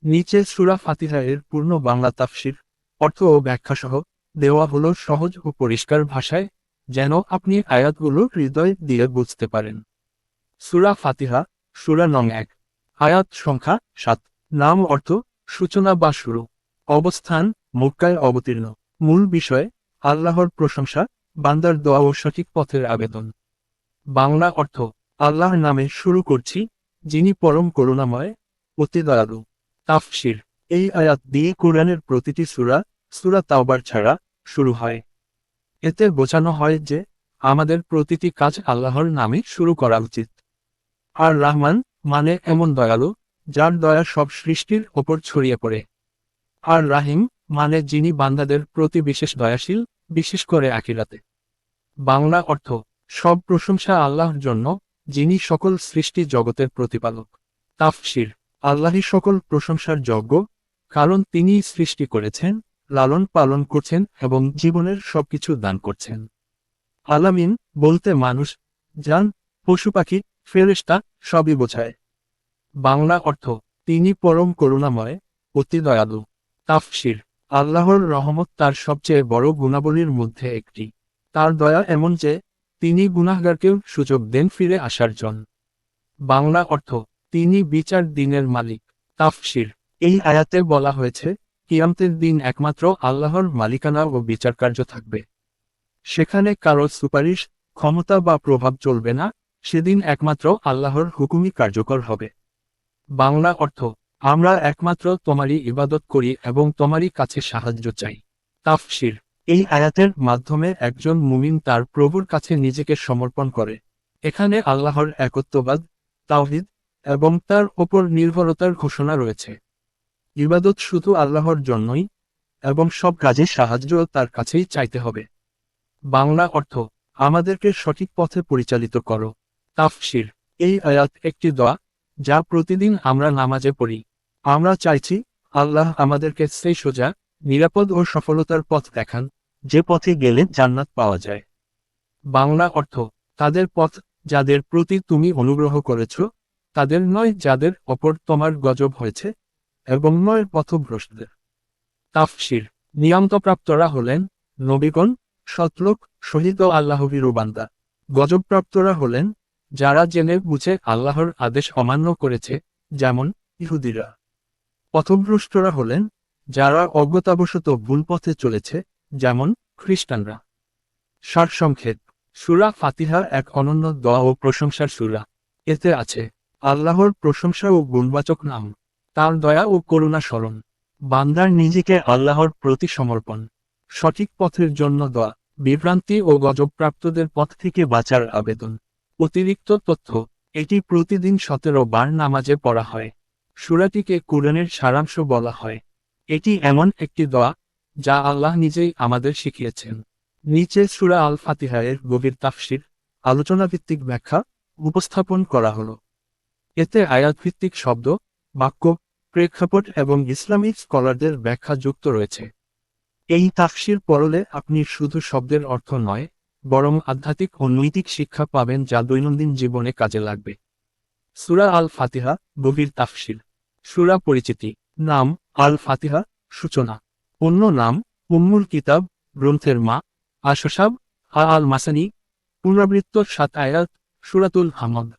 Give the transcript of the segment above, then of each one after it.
নিচে সূরা ফাতিহা এর পূর্ণ বাংলা তাফসির, অর্থ ও ব্যাখ্যা সহ দেওয়া হলো সহজ ও পরিষ্কার ভাষায়, যেন আপনি আয়াতগুলো হৃদয় দিয়ে বুঝতে পারেন। সূরা ফাতিহা, সূরা নং ১। আয়াত সংখ্যা ৭। নাম অর্থ সূচনা বা শুরু। অবস্থান মক্কায় অবতীর্ণ। মূল বিষয় আল্লাহর প্রশংসা, বান্দার দোয়া ও সঠিক পথের আবেদন। বাংলা অর্থ আল্লাহর নামে শুরু করছি, যিনি পরম করুণাময়, অতি দয়ালু। তাফসির এই আয়াত দিয়ে কুরআনের প্রতিটি সূরা, সূরা তাওবার ছাড়া, শুরু হয়। এতে বোঝানো হয় যে আমাদের প্রতিটি কাজ আল্লাহর নামে শুরু করা উচিত। আর রাহমান মানে এমন দয়ালু, যার দয়া সব সৃষ্টির ওপর ছড়িয়ে পড়ে। আর রাহিম মানে যিনি বান্দাদের প্রতি বিশেষ দয়াশীল, বিশেষ করে আখিরাতে। বাংলা অর্থ সব প্রশংসা আল্লাহর জন্য, যিনি সকল সৃষ্টি জগতের প্রতিপালক। তাফসির আল্লাহই সকল প্রশংসার যোগ্য, কারণ তিনিই সৃষ্টি করেছেন, লালন পালন করছেন এবং জীবনের সবকিছু দান করছেন। আলামিন বলতে মানুষ, জান, পশু পাখি, ফেরেশতা সবই বোঝায়। বাংলা অর্থ তিনি পরম করুণাময়, অতি দয়ালু। তাফসির আল্লাহর রহমত তার সবচেয়ে বড় গুণাবলীর মধ্যে একটি। তার দয়া এমন যে তিনি গুনাহগারকেও সুযোগ দেন ফিরে আসার জন্য। বাংলা অর্থ তিনি বিচার দিনের মালিক। তাফসির এই আয়াতে বলা হয়েছে কিয়ামতের দিন একমাত্র আল্লাহর মালিকানা ও বিচারকার্য থাকবে। সেখানে কারো সুপারিশ, ক্ষমতা বা প্রভাব চলবে না, সেদিন একমাত্র আল্লাহর হুকুমই কার্যকর হবে। বাংলা অর্থ আমরা একমাত্র তোমারই ইবাদত করি এবং তোমারই কাছে সাহায্য চাই। তাফসির এই আয়াতের মাধ্যমে একজন মুমিন তার প্রভুর কাছে নিজেকে সমর্পণ করে। এখানে আল্লাহর একত্ববাদ, তাওহীদ এবং তার ওপর নির্ভরতার ঘোষণা রয়েছে। ইবাদত শুধু আল্লাহর জন্যই, এবং সব কাজে সাহায্য তার কাছেই চাইতে হবে। বাংলা অর্থ আমাদেরকে সঠিক পথে পরিচালিত করো। তাফসির এই আয়াত একটি দোয়া, যা প্রতিদিন আমরা নামাজে পড়ি। আমরা চাইছি আল্লাহ আমাদেরকে সেই সোজা, নিরাপদ ও সফলতার পথ দেখান, যে পথে গেলে জান্নাত পাওয়া যায়। বাংলা অর্থ তাদের পথ, যাদের প্রতি তুমি অনুগ্রহ করেছ, তাদের নয় যাদের ওপর তোমার গজব হয়েছে, এবং নয় পথভ্রষ্টদের। তাফসির নিয়ামতপ্রাপ্তরা হলেন নবীগণ, সৎলোক, শহীদ ও আল্লাহভীরু বান্দা। গজবপ্রাপ্তরা হলেন যারা জেনে বুঝে আল্লাহর আদেশ অমান্য করেছে, যেমন ইহুদিরা। পথভ্রষ্টরা হলেন যারা অজ্ঞতাবশত ভুল পথে চলেছে, যেমন খ্রিস্টানরা। সারসংক্ষেপ সূরা ফাতিহা এক অনন্য দোয়া ও প্রশংসার সূরা। এতে আছে আল্লাহর প্রশংসা ও গুণবাচক নাম, তার দয়া ও করুণা স্মরণ, বান্দার নিজেকে আল্লাহর প্রতি সমর্পণ, সঠিক পথের জন্য দোয়া, বিভ্রান্তি ও গজবপ্রাপ্তদের পথ থেকে বাঁচার আবেদন। অতিরিক্ত তথ্য এটি প্রতিদিন ১৭ বার নামাজে পড়া হয়। সূরাটিকে কুরআনের সারাংশ বলা হয়। এটি এমন একটি দোয়া, যা আল্লাহ নিজেই আমাদের শিখিয়েছেন। নিচে সূরা আল ফাতিহা এর গভীর তাফসির, আলোচনাভিত্তিক ব্যাখ্যা উপস্থাপন করা হলো। এতে আয়াতভিত্তিক শব্দ, বাক্য, প্রেক্ষাপট এবং ইসলামিক স্কলারদের ব্যাখ্যা যুক্ত রয়েছে। এই তাফসির পড়লে আপনি শুধু শব্দের অর্থ নয়, বরং আধ্যাত্মিক ও নৈতিক শিক্ষা পাবেন যা দৈনন্দিন জীবনে কাজে লাগবে। সূরা আল ফাতিহা গভীর তাফসির। সূরা পরিচিতি। নাম আল ফাতিহা, সূচনা। অন্য নাম উম্মুল কিতাব, গ্রন্থের মা। আশসাব আল মাসানি। পুনরাবৃত্ত ৭ আয়াত, সূরাতুল হামদ।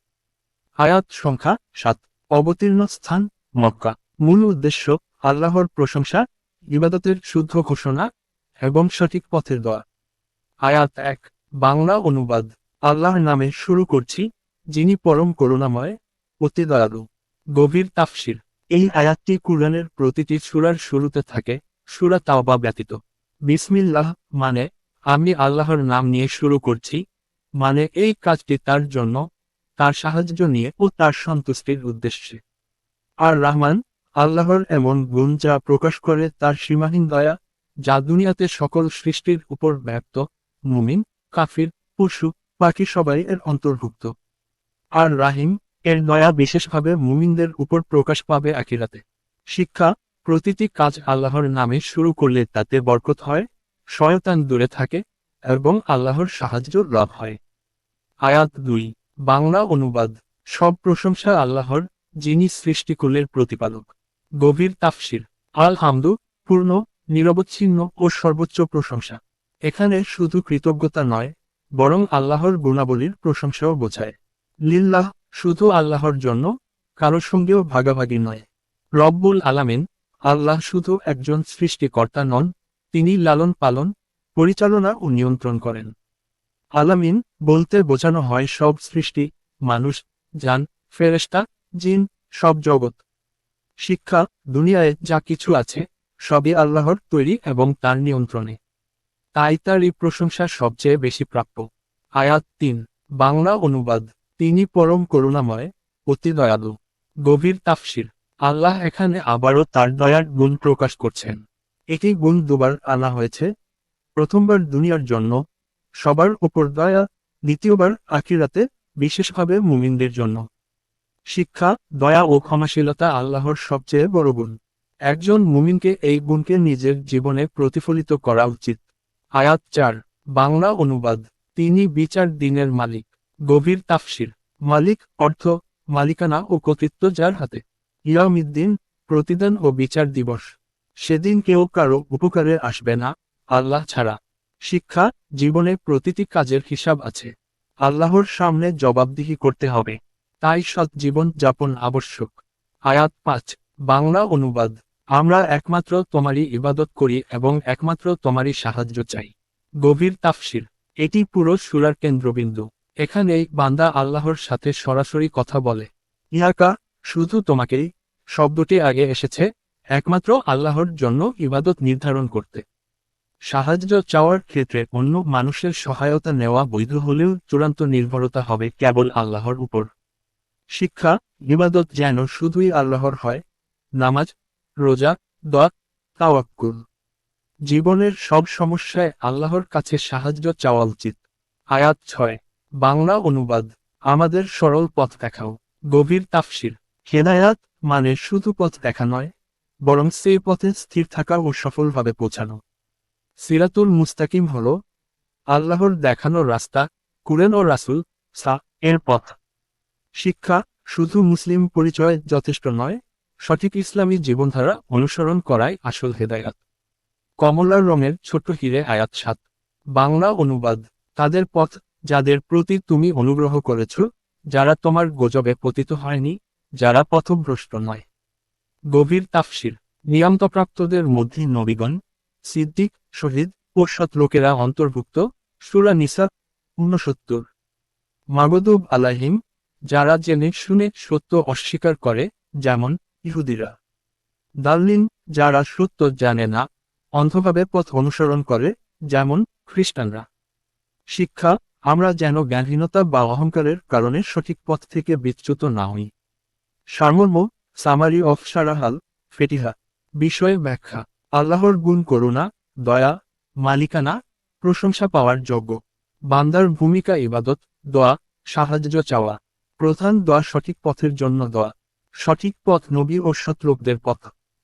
আয়াত সংখ্যা ৭। অবতীর্ণ স্থান মক্কা। মূল উদ্দেশ্য আল্লাহর প্রশংসা, ইবাদতের শুদ্ধ ঘোষণা এবং সঠিক পথের দোয়া। আয়াত ১ বাংলা অনুবাদ আল্লাহর নামে শুরু করছি, যিনি পরম করুণাময়, অতি দয়ালু। গভীর তাফসির এই আয়াতটি কুরআনের প্রতিটি সূরার শুরুতে থাকে, সূরা তাওবা ব্যতীত। বিসমিল্লাহ মানে আমি আল্লাহর নাম নিয়ে শুরু করছি, মানে এই কাজটি তার জন্য, তার সাহায্য নিয়ে ও তার সন্তুষ্টির উদ্দেশ্যে। আর রাহমান আল্লাহর এমন গুণ যা প্রকাশ করে তার সীমাহীন দয়া, যা দুনিয়াতে সকল সৃষ্টির উপর ব্যক্ত, মুমিন, কাফির, পশু, পাখি সবাই এর অন্তর্ভুক্ত। আর রাহিম এর দয়া বিশেষভাবে মুমিনদের উপর প্রকাশ পাবে আখিরাতে। শিক্ষা প্রতিটি কাজ আল্লাহর নামে শুরু করলে তাতে বরকত হয়, শয়তান দূরে থাকে, এবং আল্লাহর সাহায্য লাভ হয়। আয়াত ২ বাংলা অনুবাদ সব প্রশংসা আল্লাহর, যিনি সৃষ্টিকুলের প্রতিপালক। গভীর তাফসির। আল হামদু, পূর্ণ, নিরবচ্ছিন্ন ও সর্বোচ্চ প্রশংসা। এখানে শুধু কৃতজ্ঞতা নয়, বরং আল্লাহর গুণাবলীর প্রশংসাও বোঝায়। লিল্লাহ, শুধু আল্লাহর জন্য, কারো সঙ্গেও ভাগাভাগি নয়। রব্বুল আলামিন, আল্লাহ শুধু একজন সৃষ্টিকর্তা নন, তিনি লালন পালন, পরিচালনা ও নিয়ন্ত্রণ করেন। আলামিন বলতে বোঝানো হয় সব সৃষ্টি, মানুষ, জান, ফেরেশতা, জিন, সব জগৎ। শিক্ষা, দুনিয়ায় যা কিছু আছে সবই আল্লাহর তৈরি এবং তার নিয়ন্ত্রণে। তাই তারই প্রশংসা সবচেয়ে বেশি প্রাপ্য। আয়াত ৩, বাংলা অনুবাদ। তিনি পরম করুণাময়, অতি দয়ালু। গভীর তাফসির। আল্লাহ এখানে আবারও তার দয়ার গুণ প্রকাশ করছেন। এটি গুণ দুবার আনা হয়েছে। প্রথমবার দুনিয়ার জন্য, সবার উপর দয়া, দ্বিতীয়বার আখিরাতে, বিশেষভাবে মুমিনদের জন্য। শিক্ষা, দয়া ও ক্ষমাশীলতা আল্লাহর সবচেয়ে বড় গুণ। একজন মুমিনকে এই গুণকে নিজের জীবনে প্রতিফলিত করা উচিত। আয়াত ৪, বাংলা অনুবাদ। তিনি বিচার দিনের মালিক। গভীর তাফসির। মালিক অর্থ মালিকানা ও কর্তৃত্ব যার হাতে। ইয়াউমিদ্দিন, প্রতিদান ও বিচার দিবস। সেদিন কেউ কারো উপকারে আসবে না, আল্লাহ ছাড়া। শিক্ষা, জীবনে প্রতিটি কাজের হিসাব আছে। আল্লাহর সামনে জবাবদিহি করতে হবে। তাই সৎ জীবন যাপন আবশ্যক। আয়াত ৫, বাংলা অনুবাদ। আমরা একমাত্র তোমারই ইবাদত করি এবং একমাত্র তোমারই সাহায্য চাই। গভীর তাফসির। এটি পুরো সূরার কেন্দ্রবিন্দু। এখানেই বান্দা আল্লাহর সাথে সরাসরি কথা বলে। ইয়াকা, শুধু তোমাকেই, শব্দটি আগে এসেছে একমাত্র আল্লাহর জন্য ইবাদত নির্ধারণ করতে। সাহায্য চাওয়ার ক্ষেত্রে অন্য মানুষের সহায়তা নেওয়া বৈধ হলেও চূড়ান্ত নির্ভরতা হবে কেবল আল্লাহর উপর। শিক্ষা, ইবাদত যেন শুধুই আল্লাহর হয়। নামাজ, রোজা, দোয়া, তাওয়াক্কুল। জীবনের সব সমস্যায় আল্লাহর কাছে সাহায্য চাওয়া উচিত। আয়াত ৬, বাংলা অনুবাদ। আমাদের সরল পথ দেখাও। গভীর তাফসির। হেদায়াত মানে শুধু পথ দেখা নয়, বরং সেই পথে স্থির থাকা ও সফলভাবে পৌঁছানো। সিরাতুল মুস্তাকিম হল আল্লাহর দেখানো রাস্তা, কুরআন ও রাসূল এর পথ। শিক্ষা, শুধু মুসলিম পরিচয় যথেষ্ট নয়, সঠিক ইসলামী জীবনধারা অনুসরণ করাই আসল হেদায়াত। কমলার রঙের ছোট হিরে। আয়াত ৭, বাংলা অনুবাদ। তাদের পথ, যাদের প্রতি তুমি অনুগ্রহ করেছ, যারা তোমার গজবে পতিত হয়নি, যারা পথভ্রষ্ট নয়। গভীর তাফসির। নিয়ামতপ্রাপ্তদের মধ্যে নবীগণ, সিদ্দিক, শহীদ ও সৎ লোকেরা অন্তর্ভুক্ত। সূরা নিসা ৬৯। মাগদুব আলাইহিম, যারা জেনে শুনে সত্য অস্বীকার করে, যেমন ইহুদিরা। দাল্লিন, যারা সত্য জানে না, অন্ধভাবে পথ অনুসরণ করে, যেমন খ্রিস্টানরা। শিক্ষা, আমরা যেন জ্ঞানহীনতা বা অহংকারের কারণে সঠিক পথ থেকে বিচ্যুত না হই। সারমর্ম, সামারি অফ সারাহাল ফেটিহা। বিষয়ে ব্যাখ্যা। আল্লাহর গুণ করুণা, দয়া, মালিকানা, প্রশংসা পাওয়ার যোগ্য। বান্দার ভূমিকা ইবাদত, দোয়া, সাহায্য চাওয়া। প্রধান দোয়া সঠিক পথের জন্য দোয়া। সঠিক পথ নবী ও সৎলোকদের পথ।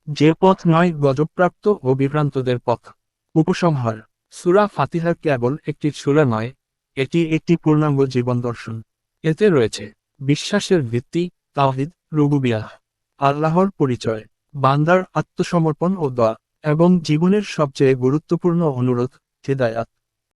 যে পথ নয় গজবপ্রাপ্ত ও বিভ্রান্তদের পথ। উপসংহার। সূরা ফাতিহা কেবল একটি সূরা নয়, এটি একটি পূর্ণাঙ্গ জীবন দর্শন। এতে রয়েছে বিশ্বাসের ভিত্তি, তাওহীদ, রুবুবিয়াহ, আল্লাহর পরিচয়, বান্দার আত্মসমর্পণ ও দোয়া, এবং জীবনের সবচেয়ে গুরুত্বপূর্ণ অনুরোধ, হিদায়াত।